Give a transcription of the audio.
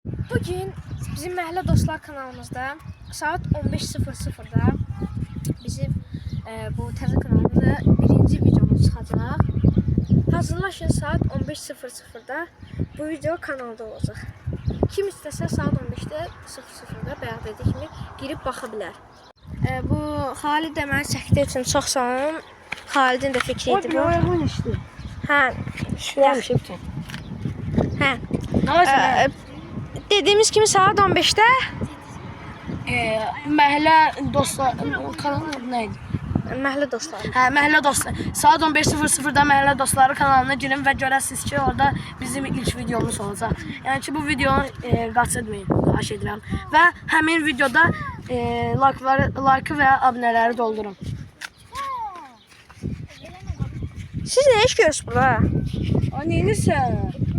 Bugün bizim Məhəllə Dostlar kanalımızda saat 15:00'da bizim bu təzə kanalımızda birinci videomuz çıxacaq. Hazırlaşın, saat 15:00'da bu video kanalda olacaq. Kim istəsə saat 15:00'da bəyan etdiyi kimi girib baxa bilər. Bu Xalid də məni çəkdiyi üçün çox sağ olun. Xalidin də fikri idi bu. Oyun işte. Hə, Yaxşı bir hə. Ama Dediyimiz kimi saat 15'də Məhəllə Dostlar kanalı neydi? Məhəllə Dostları. Hə, Məhəllə Dostlar. Saat 15:00'da Məhəllə Dostları kanalına girin və görəsiniz ki, orada bizim ilk videomuz olacaq. Yəni ki, bu videonu qaçırmayın, xahiş edirəm. Və həmin videoda like və abunələri doldurun. Siz nə iş görürsünüz burada? Ay, neyinirsən?